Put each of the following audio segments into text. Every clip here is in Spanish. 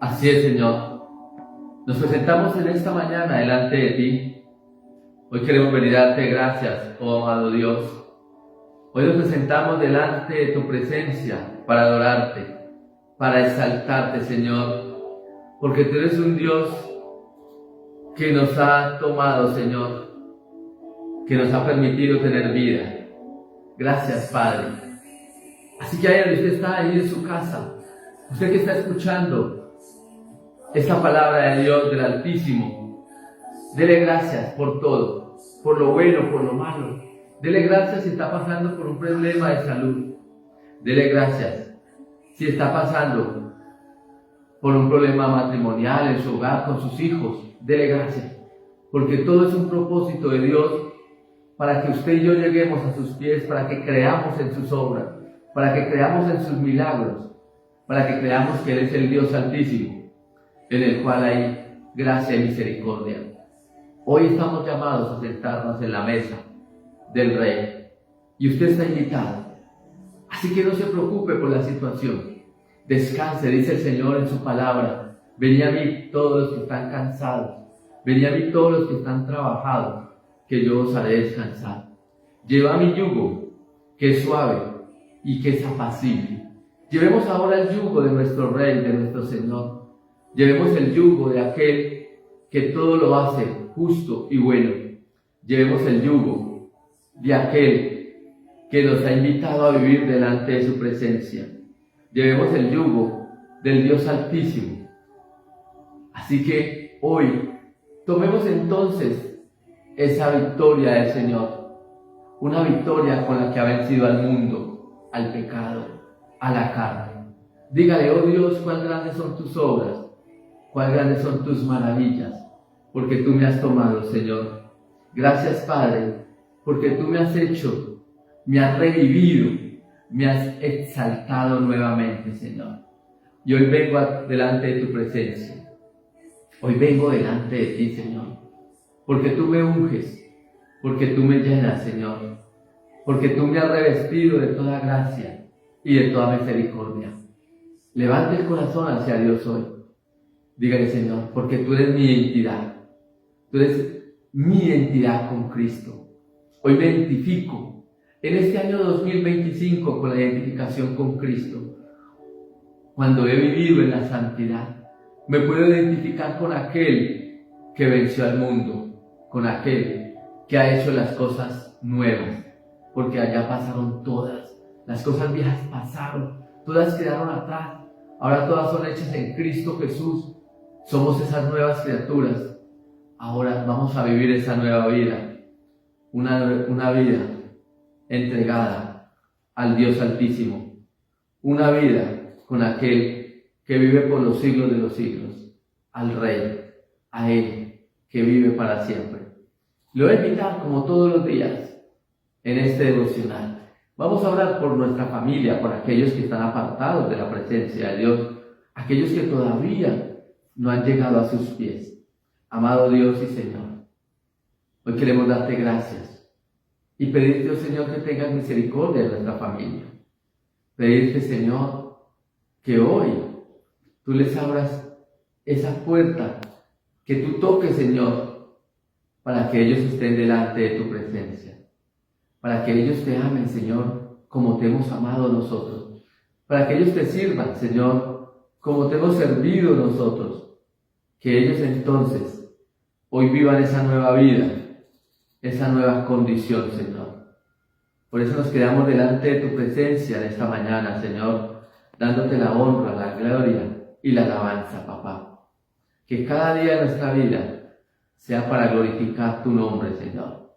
Así es, Señor. Nos presentamos en esta mañana delante de ti. Hoy queremos venir a darte gracias, oh amado Dios. Hoy nos presentamos delante de tu presencia para adorarte, para exaltarte, Señor, porque tú eres un Dios que nos ha tomado, Señor, que nos ha permitido tener vida. Gracias, Padre. Así que ahí donde usted está, ahí en su casa, usted que está escuchando esta palabra de Dios, del Altísimo, dele gracias por todo, por lo bueno, por lo malo. Dele gracias si está pasando por un problema de salud. Dele gracias si está pasando por un problema matrimonial en su hogar, con sus hijos. Dele gracias, porque todo es un propósito de Dios para que usted y yo lleguemos a sus pies, para que creamos en sus obras, para que creamos en sus milagros, para que creamos que Él es el Dios Altísimo, en el cual hay gracia y misericordia. Hoy estamos llamados a sentarnos en la mesa del Rey, y usted está invitado. Así que no se preocupe por la situación. Descanse, dice el Señor en su palabra. Venid a mí todos los que están cansados, venid a mí todos los que están trabajados, que yo os haré descansar. Lleva mi yugo, que es suave y que es apacible. Llevemos ahora el yugo de nuestro Rey, de nuestro Señor. Llevemos el yugo de aquel que todo lo hace justo y bueno. Llevemos el yugo de aquel que nos ha invitado a vivir delante de su presencia. Llevemos el yugo del Dios Altísimo. Así que hoy tomemos entonces esa victoria del Señor, una victoria con la que ha vencido al mundo, al pecado, a la carne. Dígale: oh Dios, cuán grandes son tus obras, cuán grandes son tus maravillas, porque tú me has tomado, Señor. Gracias, Padre, porque tú me has hecho, me has revivido, me has exaltado nuevamente, Señor. Y hoy vengo delante de tu presencia. Hoy vengo delante de ti, Señor, porque tú me unges, porque tú me llenas, Señor, porque tú me has revestido de toda gracia y de toda misericordia. Levante el corazón hacia Dios hoy. Dígale: Señor, porque tú eres mi identidad. Tú eres mi identidad con Cristo. Hoy me identifico en este año 2025 con la identificación con Cristo. Cuando he vivido en la santidad, me puedo identificar con aquel que venció al mundo, con aquel que ha hecho las cosas nuevas, porque allá pasaron todas, las cosas viejas pasaron, todas quedaron atrás, ahora todas son hechas en Cristo Jesús. Somos esas nuevas criaturas. Ahora vamos a vivir esa nueva vida, una vida entregada al Dios Altísimo, una vida con aquel que vive por los siglos de los siglos, al Rey, a Él que vive para siempre. Lo voy a invitar, como todos los días, en este devocional. Vamos a orar por nuestra familia, por aquellos que están apartados de la presencia de Dios, aquellos que todavía no han llegado a sus pies. Amado Dios y Señor, hoy queremos darte gracias y pedirte, oh Señor, que tengas misericordia de nuestra familia. Pedirte, Señor, que hoy tú les abras esa puerta, que tú toques, Señor, para que ellos estén delante de tu presencia, para que ellos te amen, Señor, como te hemos amado nosotros, para que ellos te sirvan, Señor, como te hemos servido nosotros, que ellos entonces hoy vivan esa nueva vida, esa nueva condición, Señor. Por eso nos quedamos delante de tu presencia en esta mañana, Señor, dándote la honra, la gloria y la alabanza, papá. Que cada día de nuestra vida sea para glorificar tu nombre, Señor.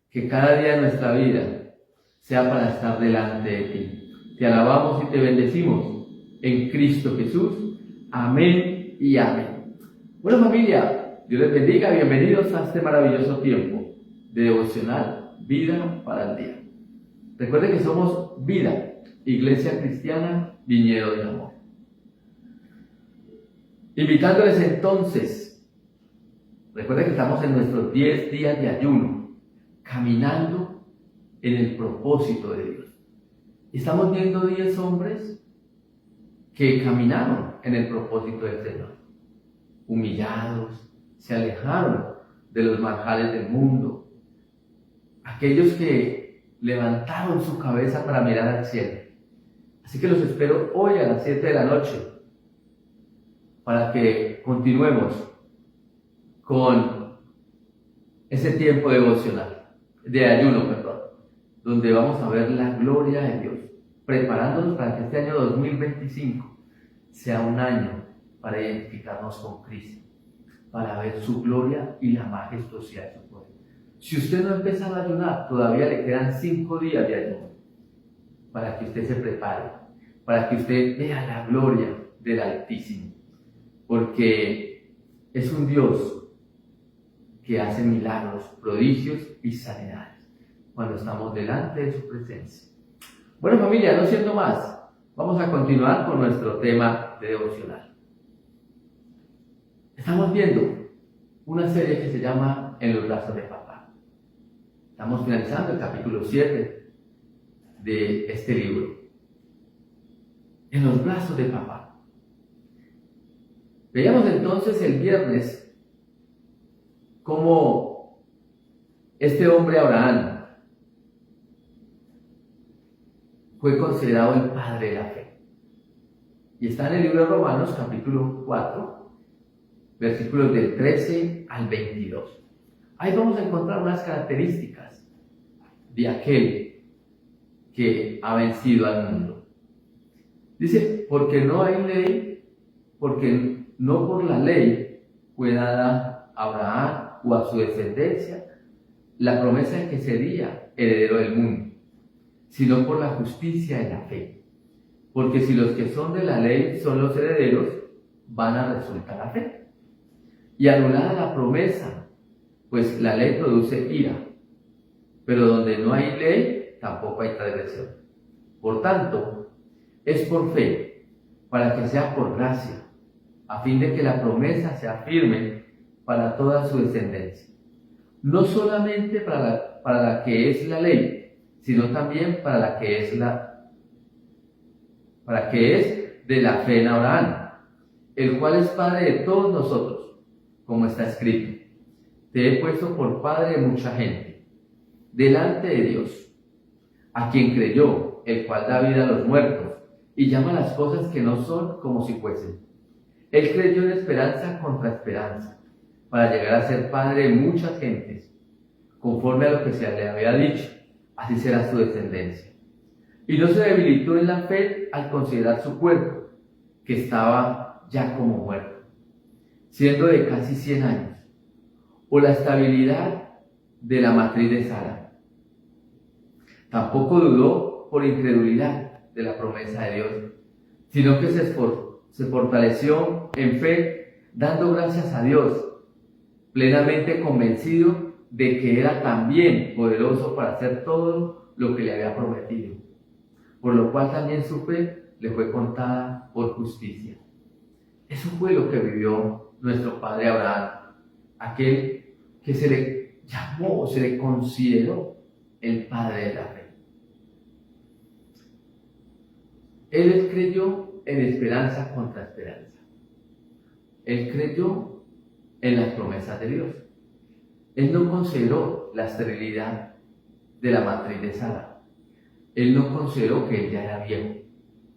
Que cada día de nuestra vida sea para estar delante de ti. Te alabamos y te bendecimos en Cristo Jesús. Amén y amén. Bueno, familia, Dios les bendiga, bienvenidos a este maravilloso tiempo de devocional, Vida para el Día. Recuerden que somos Vida, Iglesia Cristiana, Viñedo de Amor. Invitándoles entonces, recuerden que estamos en nuestros 10 días de ayuno, caminando en el propósito de Dios. Estamos viendo 10 hombres que caminaron en el propósito del Señor, humillados, se alejaron de los manjares del mundo, aquellos que levantaron su cabeza para mirar al cielo. Así que los espero hoy a las 7 de la noche para que continuemos con ese tiempo devocional, de ayuno, donde vamos a ver la gloria de Dios, preparándonos para que este año 2025 sea un año para identificarnos con Cristo, para ver su gloria y la majestuosidad de su poder. Si usted no ha empezado a ayunar, todavía le quedan 5 días de ayuno para que usted se prepare, para que usted vea la gloria del Altísimo, porque es un Dios que hace milagros, prodigios y sanidades cuando estamos delante de su presencia. Bueno, familia, no siendo más, vamos a continuar con nuestro tema de devocional. Estamos viendo una serie que se llama En los brazos de papá. Estamos finalizando el capítulo 7 de este libro. En los brazos de papá. Veíamos entonces el viernes cómo este hombre Abraham fue considerado el padre de la fe. Y está en el libro de Romanos, capítulo 4, versículos del 13 al 22. Ahí vamos a encontrar unas características de aquel que ha vencido al mundo. Dice, porque no hay ley, porque no por la ley fue dada a Abraham o a su descendencia la promesa de que sería heredero del mundo, sino por la justicia de la fe. Porque si los que son de la ley son los herederos, van a resultar a fe. Y anulada la promesa, pues la ley produce ira, pero donde no hay ley, tampoco hay transgresión. Por tanto, es por fe, para que sea por gracia, a fin de que la promesa sea firme para toda su descendencia. No solamente para la que es la ley, sino también para la que es de la fe en Abraham, el cual es padre de todos nosotros, como está escrito: te he puesto por padre de mucha gente, delante de Dios, a quien creyó, el cual da vida a los muertos, y llama las cosas que no son como si fuesen. Él creyó en esperanza contra esperanza, para llegar a ser padre de muchas gentes, conforme a lo que se le había dicho, así será su descendencia. Y no se debilitó en la fe al considerar su cuerpo, que estaba ya como muerto, siendo de casi 100 años, o la estabilidad de la matriz de Sara. Tampoco dudó por incredulidad de la promesa de Dios, sino que se fortaleció en fe, dando gracias a Dios, plenamente convencido de que era también poderoso para hacer todo lo que le había prometido, por lo cual también su fe le fue contada por justicia. Eso fue lo que vivió nuestro padre Abraham, aquel que se le llamó, se le consideró el padre de la fe. Él creyó en esperanza contra esperanza. Él creyó en las promesas de Dios. Él no consideró la esterilidad de la matriz de Sara. Él no consideró que él ya era viejo.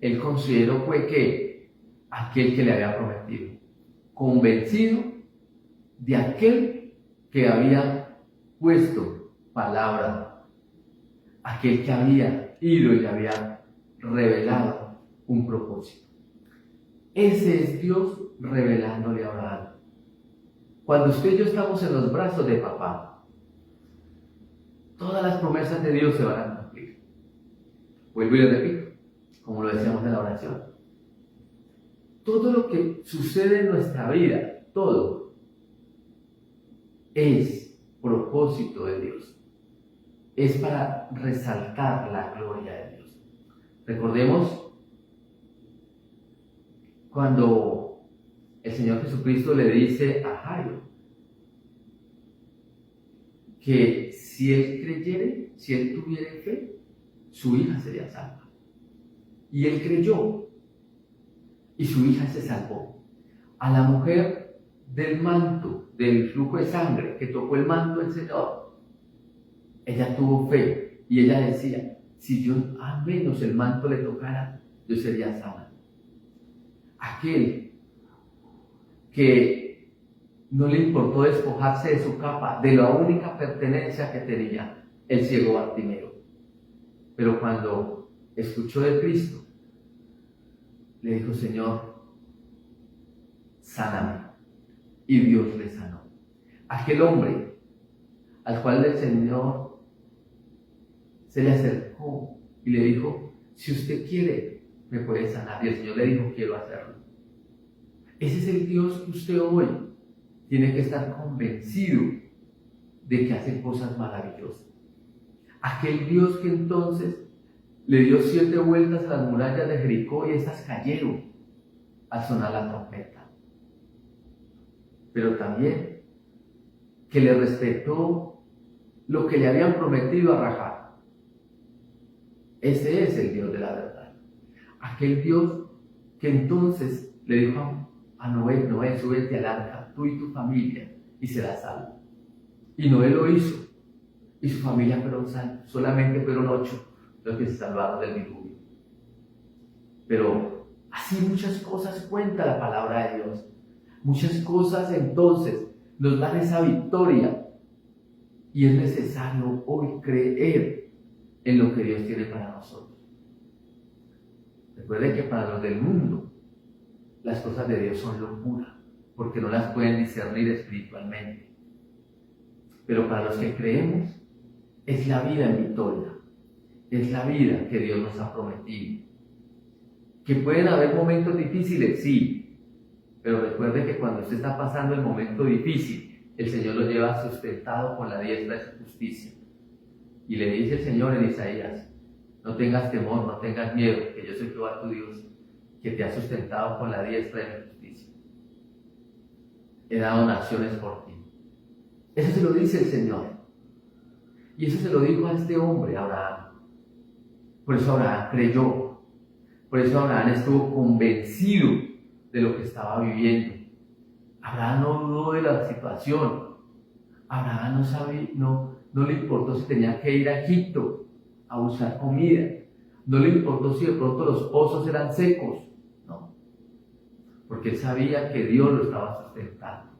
Él consideró fue que aquel que le había prometido, convencido de aquel que había puesto palabra, aquel que había ido y le había revelado un propósito. Ese es Dios revelándole a Abraham. Cuando usted y yo estamos en los brazos de papá, todas las promesas de Dios se van a cumplir. Vuelvo y le repito, como lo decíamos en la oración. Todo lo que sucede en nuestra vida, todo, es propósito de Dios. Es para resaltar la gloria de Dios. Recordemos cuando el Señor Jesucristo le dice a Jairo que si él creyere, si él tuviera fe, su hija sería salva. Y él creyó. y su hija se salvó. A la mujer del manto, del flujo de sangre, que tocó el manto del Señor, ella tuvo fe y ella decía, si yo al menos el manto le tocara, yo sería sana. Aquel que no le importó despojarse de su capa, de la única pertenencia que tenía, el ciego Bartimeo. Pero cuando escuchó de Cristo, le dijo, Señor, sáname. Y Dios le sanó. Aquel hombre al cual el Señor se le acercó y le dijo, si usted quiere, me puede sanar. Y el Señor le dijo, quiero hacerlo. Ese es el Dios que usted hoy tiene que estar convencido de que hace cosas maravillosas. Aquel Dios que entonces le dio 7 vueltas a las murallas de Jericó y estas cayeron al sonar la trompeta. Pero también que le respetó lo que le habían prometido a Rahab. Ese es el Dios de la verdad. Aquel Dios que entonces le dijo a Noé, Noé, súbete al arca, tú y tu familia, y serás salvo. Y Noé lo hizo, y su familia fueron salvos. Solamente fueron 8 los que se salvaron del diluvio. Pero así muchas cosas cuenta la palabra de Dios. Muchas cosas entonces nos dan esa victoria. Y es necesario hoy creer en lo que Dios tiene para nosotros. Recuerden que para los del mundo, las cosas de Dios son locura, porque no las pueden discernir espiritualmente. Pero para los que creemos, es la vida en victoria. Es la vida que Dios nos ha prometido. Que pueden haber momentos difíciles, sí. Pero recuerde que cuando usted está pasando el momento difícil, el Señor lo lleva sustentado con la diestra de su justicia. Y le dice el Señor en Isaías, no tengas temor, no tengas miedo, que yo soy Jehová tu Dios, que te ha sustentado con la diestra de mi justicia. He dado naciones por ti. Eso se lo dice el Señor. Y eso se lo dijo a este hombre, Abraham. Por eso Abraham creyó. Por eso Abraham estuvo convencido de lo que estaba viviendo. Abraham no dudó de la situación. Abraham no le importó si tenía que ir a Egipto a buscar comida. No le importó si de pronto los pozos eran secos. No. Porque él sabía que Dios lo estaba sustentando.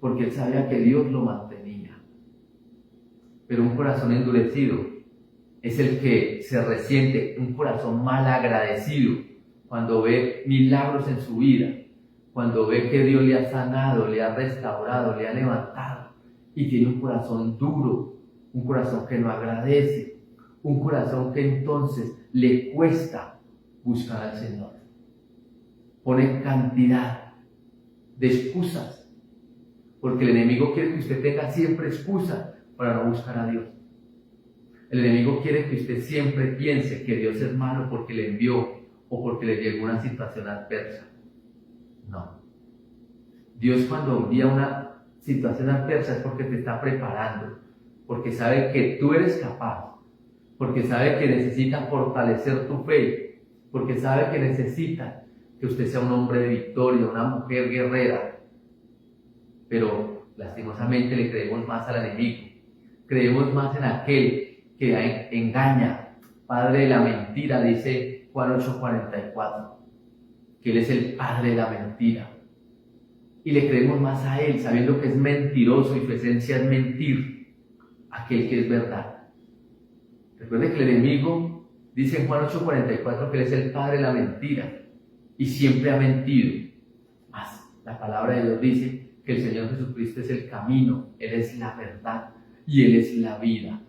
Porque él sabía que Dios lo mantenía. Pero un corazón endurecido es el que se resiente, un corazón mal agradecido cuando ve milagros en su vida, cuando ve que Dios le ha sanado, le ha restaurado, le ha levantado, y tiene un corazón duro, un corazón que no agradece, un corazón que entonces le cuesta buscar al Señor. Pone cantidad de excusas, porque el enemigo quiere que usted tenga siempre excusas para no buscar a Dios. El enemigo quiere que usted siempre piense que Dios es malo porque le envió o porque le llegó una situación adversa. No. Dios cuando envía una situación adversa es porque te está preparando, porque sabe que tú eres capaz, porque sabe que necesita fortalecer tu fe, porque sabe que necesita que usted sea un hombre de victoria, una mujer guerrera. Pero lastimosamente le creemos más al enemigo, creemos más en aquel que engaña, padre de la mentira, dice Juan 8:44, que él es el padre de la mentira. Y le creemos más a él, sabiendo que es mentiroso y su esencia es mentir, aquel que es verdad. Recuerde que el enemigo dice en Juan 8:44 que él es el padre de la mentira y siempre ha mentido. Más, la palabra de Dios dice que el Señor Jesucristo es el camino, Él es la verdad y Él es la vida.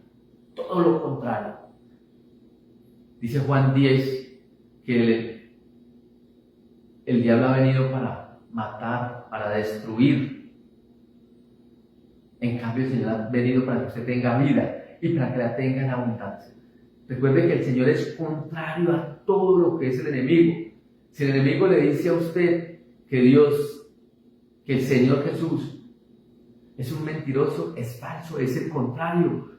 Todo lo contrario. Dice Juan 10 que el diablo ha venido para matar, para destruir. En cambio el Señor ha venido para que usted tenga vida y para que la tenga en abundancia. Recuerde que el Señor es contrario a todo lo que es el enemigo. Si el enemigo le dice a usted que Dios, que el Señor Jesús es un mentiroso, es falso, es el contrario.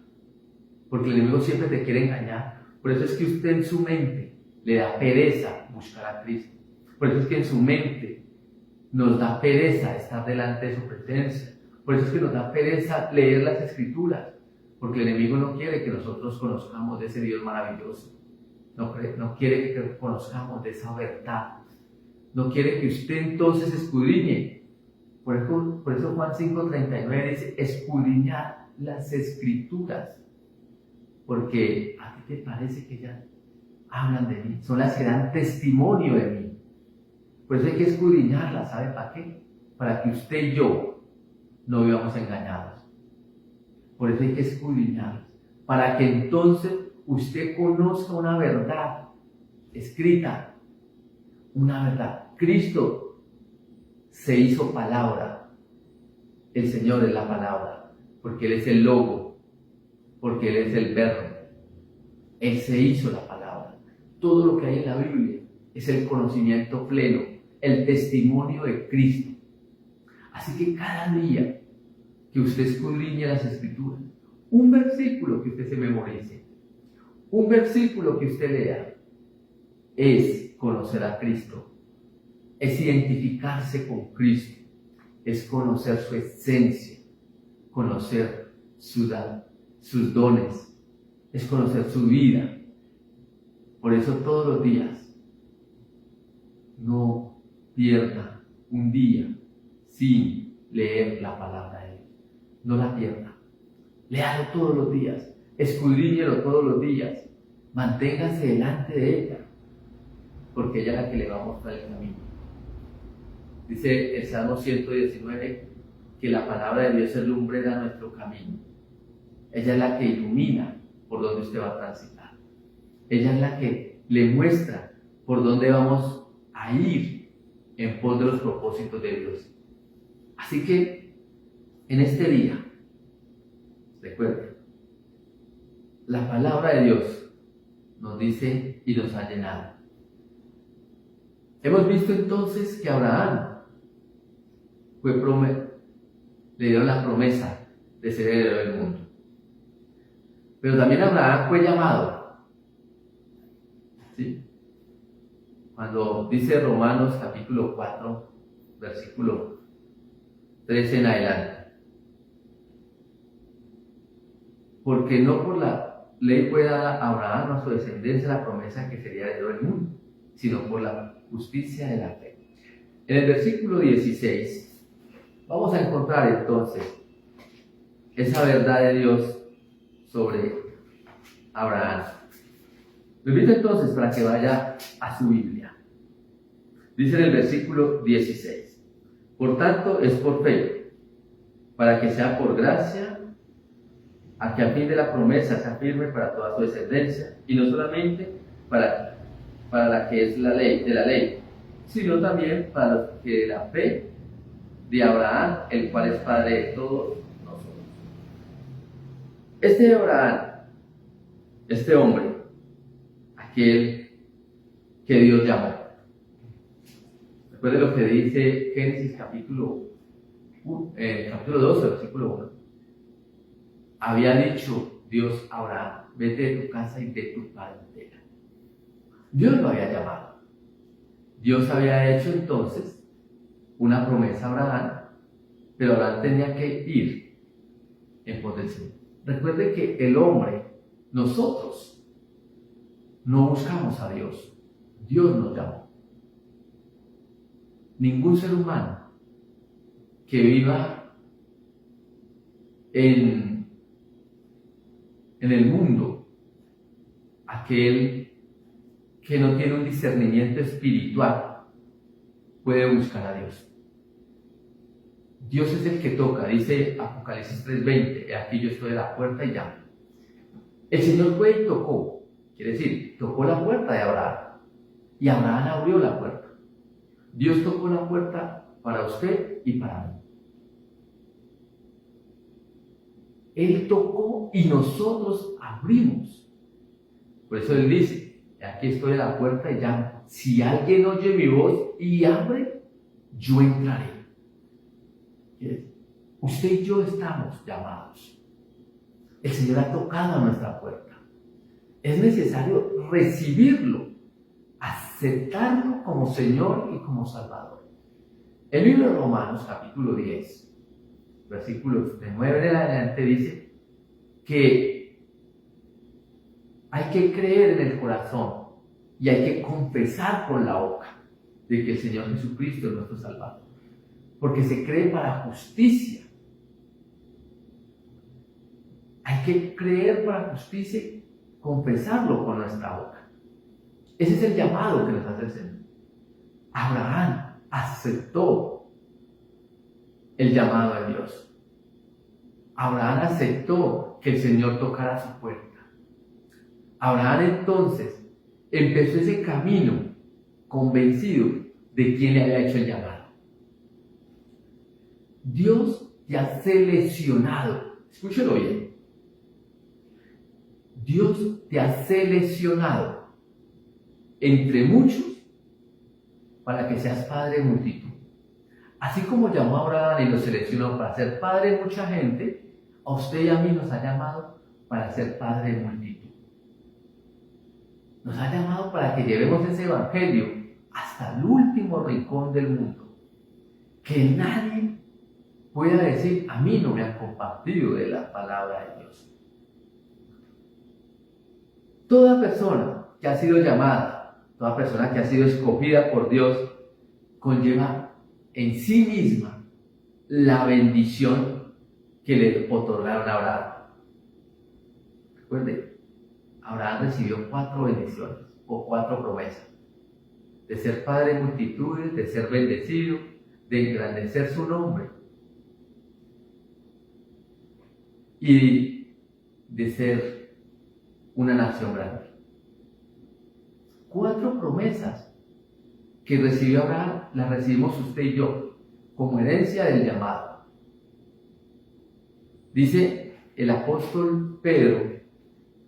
Porque el enemigo siempre te quiere engañar. Por eso es que usted en su mente le da pereza buscar a Cristo. Por eso es que en su mente nos da pereza estar delante de su presencia. Por eso es que nos da pereza leer las Escrituras, porque el enemigo no quiere que nosotros conozcamos de ese Dios maravilloso. No quiere que conozcamos de esa verdad. No quiere que usted entonces escudriñe. Por eso Juan 5:39 dice, escudriñad las Escrituras, porque a ti te parece que ellas hablan de mí, son las que dan testimonio de mí. Por eso hay que escudriñarlas, ¿sabe para qué? Para que usted y yo no vivamos engañados. Por eso hay que escudriñarlas, para que entonces usted conozca una verdad escrita, una verdad. Cristo se hizo palabra. El Señor es la palabra, porque Él es el logo, porque Él es el verbo. Él se hizo la palabra. Todo lo que hay en la Biblia es el conocimiento pleno, el testimonio de Cristo. Así que cada día que usted escudriñe las Escrituras, un versículo que usted se memorice, un versículo que usted lea, es conocer a Cristo, es identificarse con Cristo, es conocer su esencia, conocer sus dones, es conocer su vida. Por eso todos los días, no pierda un día sin leer la palabra de Dios. No la pierda. Léalo todos los días, escudriñelo todos los días, manténgase delante de ella, porque ella es la que le va a mostrar el camino. Dice el Salmo 119 que la palabra de Dios es lumbrera a nuestro camino. Ella es la que ilumina por donde usted va a transitar. Ella es la que le muestra por dónde vamos a ir en pos de los propósitos de Dios. Así que en este día, recuerde, la palabra de Dios nos dice y nos ha llenado. Hemos visto entonces que Abraham le dieron la promesa de ser heredero del mundo. Pero también Abraham fue llamado. ¿Sí? Cuando dice Romanos capítulo 4, versículo 13 en adelante. Porque no por la ley fue dada a Abraham a su descendencia la promesa que sería heredero del mundo, sino por la justicia de la fe. En el versículo 16 vamos a encontrar entonces esa verdad de Dios sobre Abraham. Lo invito entonces para que vaya a su Biblia. Dice en el versículo 16: por tanto es por fe, para que sea por gracia, a que a fin de la promesa se afirme para toda su descendencia, y no solamente para la que es la ley, de la ley, sino también para los que de la fe de Abraham, el cual es padre de todos nosotros. Este Abraham, este hombre, aquel que Dios llamó. Recuerde lo que dice Génesis capítulo 12, versículo 1. Había dicho Dios a Abraham: vete de tu casa y de tu parentela. Dios lo había llamado. Dios había hecho entonces una promesa a Abraham, pero Abraham tenía que ir en pos del Señor. Recuerde que el hombre, nosotros, no buscamos a Dios. Dios nos llamó. Ningún ser humano que viva en el mundo, aquel que no tiene un discernimiento espiritual, puede buscar a Dios. Dios es el que toca, dice Apocalipsis 3:20, aquí yo estoy a la puerta y llamo. El Señor fue y tocó, quiere decir, tocó la puerta de Abraham, y Abraham abrió la puerta. Dios tocó la puerta para usted y para mí. Él tocó y nosotros abrimos. Por eso Él dice: aquí estoy a la puerta y llamo. Si alguien oye mi voz y abre, yo entraré. Usted y yo estamos llamados. El Señor ha tocado a nuestra puerta. Es necesario recibirlo, aceptarlo como Señor y como Salvador. El libro de Romanos, capítulo 10, versículos de 9 en adelante, dice que hay que creer en el corazón y hay que confesar con la boca de que el Señor Jesucristo es nuestro Salvador, porque se cree para justicia. Hay que creer para justicia, confesarlo con nuestra boca. Ese es el llamado que nos hace el Señor. Abraham aceptó el llamado de Dios. Abraham aceptó que el Señor tocara su puerta. Abraham entonces empezó ese camino convencido de quién le había hecho el llamado. Dios te ha seleccionado. Escúchelo bien. Dios te ha seleccionado entre muchos para que seas padre de multitud. Así como llamó a Abraham y lo seleccionó para ser padre de mucha gente, a usted y a mí nos ha llamado para ser padre de multitud. Nos ha llamado para que llevemos ese evangelio hasta el último rincón del mundo. Que nadie pueda decir, a mí no me han compartido de la palabra de Dios. Toda persona que ha sido llamada, toda persona que ha sido escogida por Dios, conlleva en sí misma la bendición que le otorgaron a Abraham. Recuerde, Abraham recibió 4 bendiciones o 4 promesas: de ser padre de multitudes, de ser bendecido, de engrandecer su nombre y de ser una nación grande. 4 promesas que recibió Abraham, las recibimos usted y yo como herencia del llamado. Dice el apóstol Pedro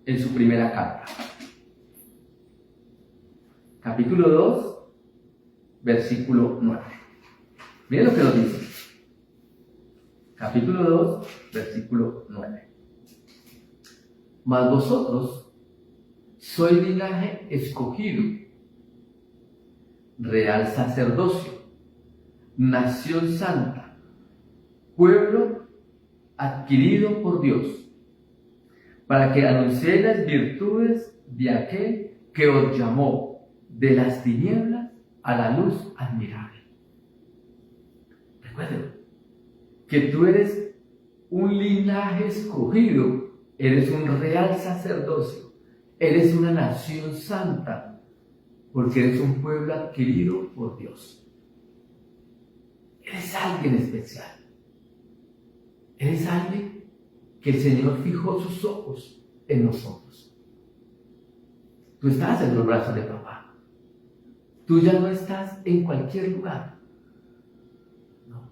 en su primera carta, capítulo 2, versículo 9. Miren lo que nos dice. Capítulo 2, versículo 9. Mas vosotros sois linaje escogido, real sacerdocio, nación santa, pueblo adquirido por Dios, para que anunciéis las virtudes de aquel que os llamó de las tinieblas a la luz admirable. Recuerden que tú eres un linaje escogido, eres un real sacerdocio, eres una nación santa, porque eres un pueblo adquirido por Dios. Eres alguien especial. Eres alguien que el Señor fijó sus ojos en nosotros. Tú estás en los brazos de papá. Tú ya no estás en cualquier lugar. No.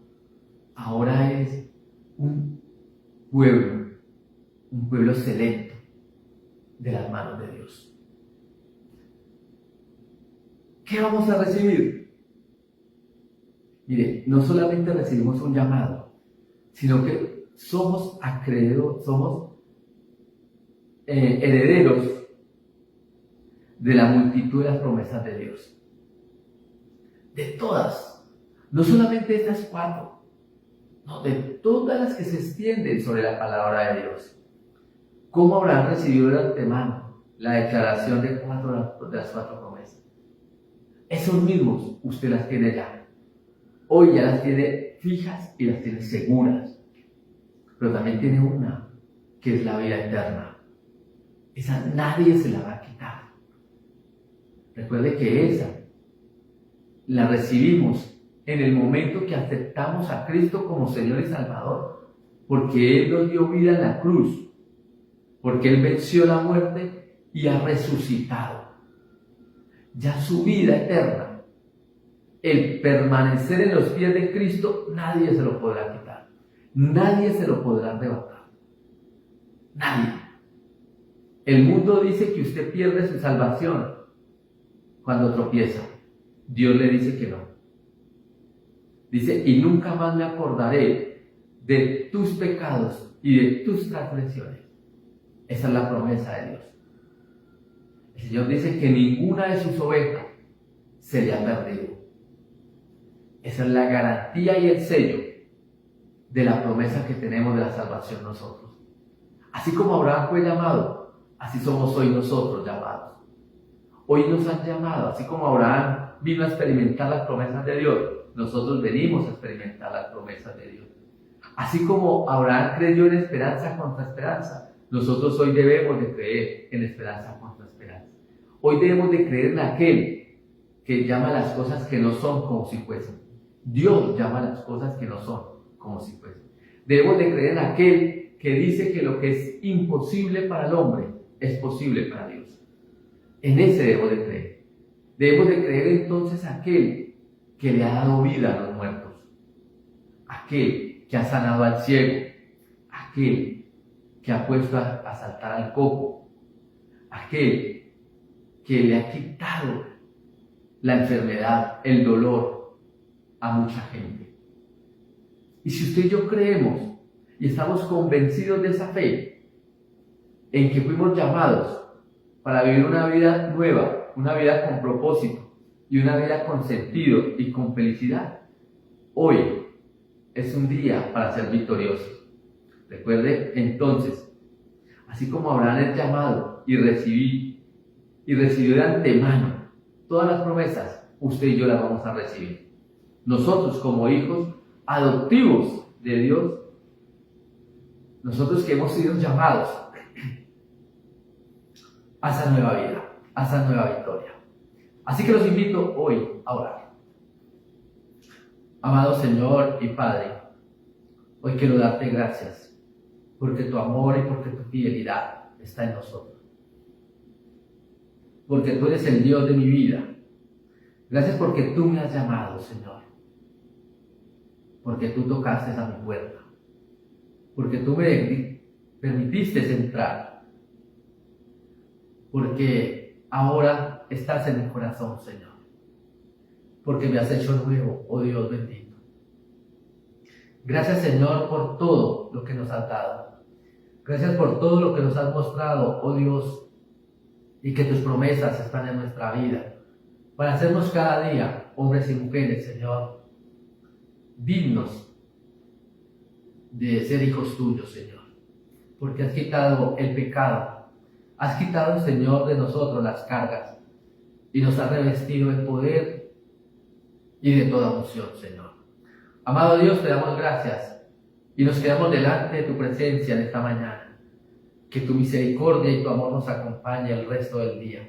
Ahora eres un pueblo selecto de las manos de Dios. ¿Qué vamos a recibir? Mire, no solamente recibimos un llamado, sino que somos acreedores, somos herederos de la multitud de las promesas de Dios. De todas, no solamente de estas 4, no, de todas las que se extienden sobre la palabra de Dios. ¿Cómo habrán recibido de antemano la declaración de las 4 promesas? Esos mismos usted las tiene ya. Hoy ya las tiene fijas y las tiene seguras. Pero también tiene una, que es la vida eterna. Esa nadie se la va a quitar. Recuerde que esa la recibimos en el momento que aceptamos a Cristo como Señor y Salvador, porque Él nos dio vida en la cruz, porque Él venció la muerte y ha resucitado. Ya su vida eterna, el permanecer en los pies de Cristo, nadie se lo podrá quitar, nadie se lo podrá arrebatar, nadie. El mundo dice que usted pierde su salvación cuando tropieza. Dios le dice que no. Dice, y nunca más me acordaré de tus pecados y de tus transgresiones. Esa es la promesa de Dios. El Señor dice que ninguna de sus ovejas se le ha perdido. Esa es la garantía y el sello de la promesa que tenemos de la salvación nosotros. Así como Abraham fue llamado, así somos hoy nosotros llamados. Hoy nos han llamado, así como Abraham vino a experimentar las promesas de Dios, nosotros venimos a experimentar las promesas de Dios. Así como Abraham creyó en esperanza contra esperanza, nosotros hoy debemos de creer en esperanza contra esperanza. Hoy debemos de creer en aquel que llama las cosas que no son como si fuesen. Dios llama las cosas que no son como si fuesen. Debemos de creer en aquel que dice que lo que es imposible para el hombre es posible para Dios. En ese debemos de creer. Debemos de creer entonces aquel que le ha dado vida a los muertos, aquel que ha sanado al ciego, aquel que ha puesto a saltar al cojo, aquel que le ha quitado la enfermedad, el dolor a mucha gente. Y si usted y yo creemos y estamos convencidos de esa fe, en que fuimos llamados para vivir una vida nueva, una vida con propósito y una vida con sentido y con felicidad, hoy es un día para ser victoriosos. Recuerde entonces, así como Abraham es llamado y recibió de antemano todas las promesas, usted y yo las vamos a recibir. Nosotros como hijos adoptivos de Dios, nosotros que hemos sido llamados a esa nueva vida, a esa nueva victoria. Así que los invito hoy a orar. Amado Señor y Padre, hoy quiero darte gracias porque tu amor y porque tu fidelidad está en nosotros. Porque tú eres el Dios de mi vida. Gracias porque tú me has llamado, Señor. Porque tú tocaste a mi puerta. Porque tú me permitiste entrar. Porque ahora estás en mi corazón, Señor. Porque me has hecho nuevo, oh Dios bendito. Gracias, Señor, por todo lo que nos has dado. Gracias por todo lo que nos has mostrado, oh Dios, y que tus promesas están en nuestra vida, para hacernos cada día hombres y mujeres, Señor, dignos de ser hijos tuyos, Señor, porque has quitado el pecado, has quitado, Señor, de nosotros las cargas, y nos has revestido de poder y de toda unción, Señor. Amado Dios, te damos gracias, y nos quedamos delante de tu presencia en esta mañana. Que tu misericordia y tu amor nos acompañe el resto del día.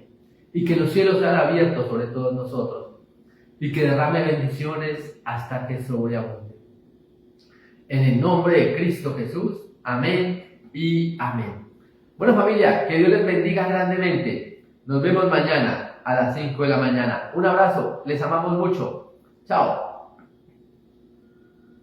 Y que los cielos sean abiertos sobre todos nosotros. Y que derrame bendiciones hasta que sobreabunde. En el nombre de Cristo Jesús. Amén y amén. Bueno, familia, que Dios les bendiga grandemente. Nos vemos mañana a las 5 de la mañana. Un abrazo, les amamos mucho. Chao.